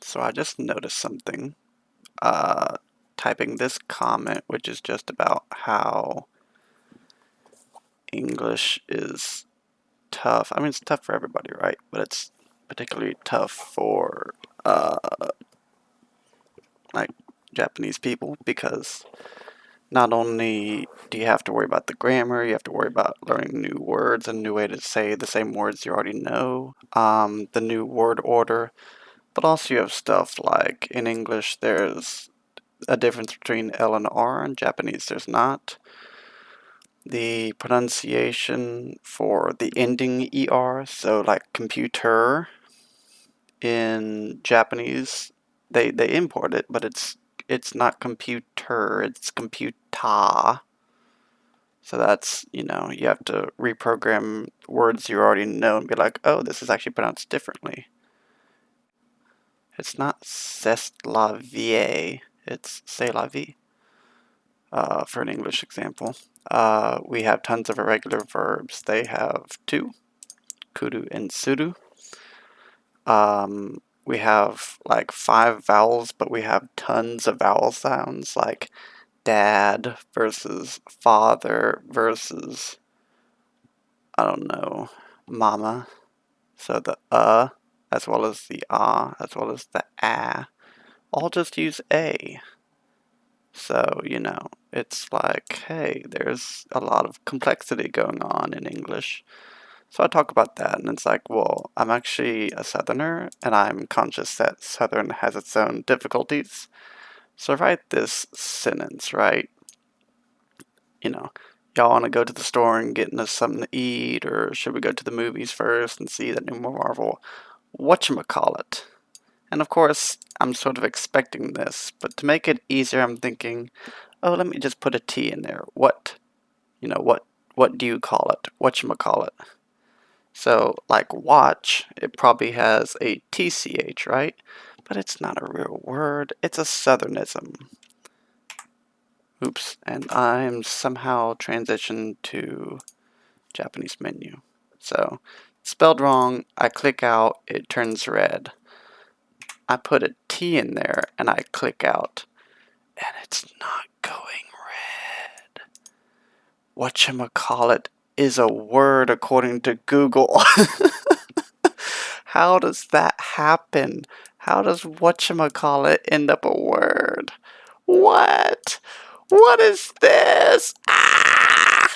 So I just noticed something. Typing this comment, which is just about how English is tough. I mean, it's tough for everybody, right? But it's particularly tough for like Japanese people because not only do you have to worry about the grammar, you have to worry about learning new words and new way to say the same words you already know, the new word order, but also you have stuff like in English there's a difference between L and R. In Japanese there's not. The pronunciation for the ending ER, so like computer in Japanese, they import it, but it's not computer, it's computa. So that's, you have to reprogram words you already know and be like, oh, this is actually pronounced differently. It's not c'est la vie, it's c'est la vie, for an English example. We have tons of irregular verbs. They have two, kuru and suru. We have like 5 vowels, but we have tons of vowel sounds like dad versus father versus, I don't know, mama. So the as well as the as well as the all just use a. So, it's like, hey, there's a lot of complexity going on in English. So I talk about that, and it's like, well, I'm actually a Southerner, and I'm conscious that Southern has its own difficulties. So write this sentence, right? Y'all want to go to the store and get us something to eat, or should we go to the movies first and see that new Marvel? Whatchamacallit? And of course, I'm sort of expecting this, but to make it easier, I'm thinking, oh, let me just put a T in there. What do you call it? Whatchamacallit? So, like watch, it probably has a TCH, right? But it's not a real word, it's a Southernism. Oops, and I'm somehow transitioned to Japanese menu. So, spelled wrong, I click out, it turns red. I put a T in there and I click out, and it's not going red. Whatchamacallit is a word according to Google. How does that happen? How does whatchamacallit end up a word? What? What is this? Ah!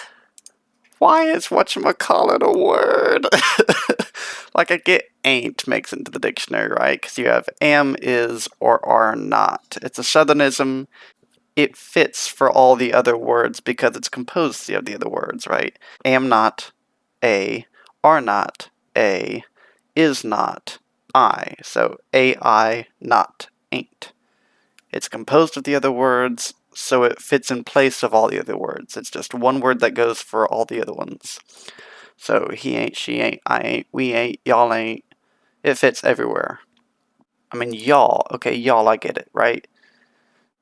Why is whatchamacallit a word? Like I get ain't makes into the dictionary, right? Because you have am, is, or are not. It's a Southernism. It fits for all the other words because it's composed of the other words, right? Am not, a, are not, a, is not, I. So AI, not, ain't. It's composed of the other words, so it fits in place of all the other words. It's just one word that goes for all the other ones. So he ain't, she ain't, I ain't, we ain't, y'all ain't. It fits everywhere. I mean, y'all, okay, y'all, I get it, right?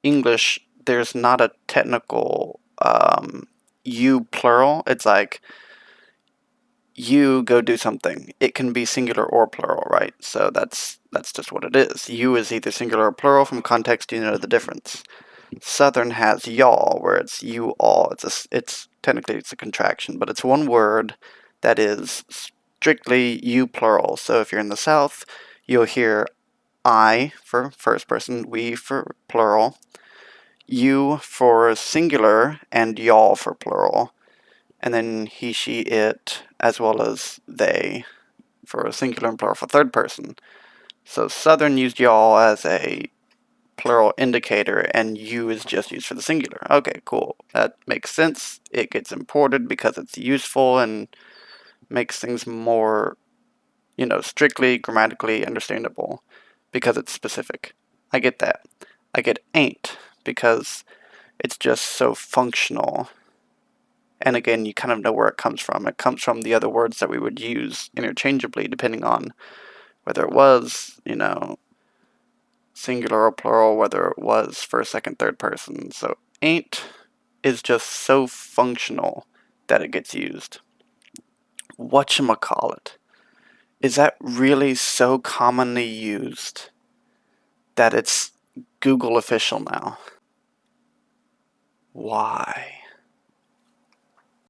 English, there's not a technical you plural. It's like you go do something. It can be singular or plural, right? So that's just what it is. You is either singular or plural. From context, you know the difference. Southern has y'all, where it's you all. It's technically it's a contraction, but it's one word that is strictly you plural. So if you're in the South, you'll hear I for first person, we for plural, you for singular, and y'all for plural. And then he, she, it, as well as they for a singular and plural for third person. So Southern used y'all as a plural indicator, and you is just used for the singular. Okay, cool. That makes sense. It gets imported because it's useful and makes things more, strictly grammatically understandable because it's specific. I get that. I get ain't because it's just so functional. And again, you kind of know where it comes from. It comes from the other words that we would use interchangeably depending on whether it was, singular or plural, whether it was first, second, third person. So ain't is just so functional that it gets used. Whatchamacallit? Is that really so commonly used? that it's Google official now. Why?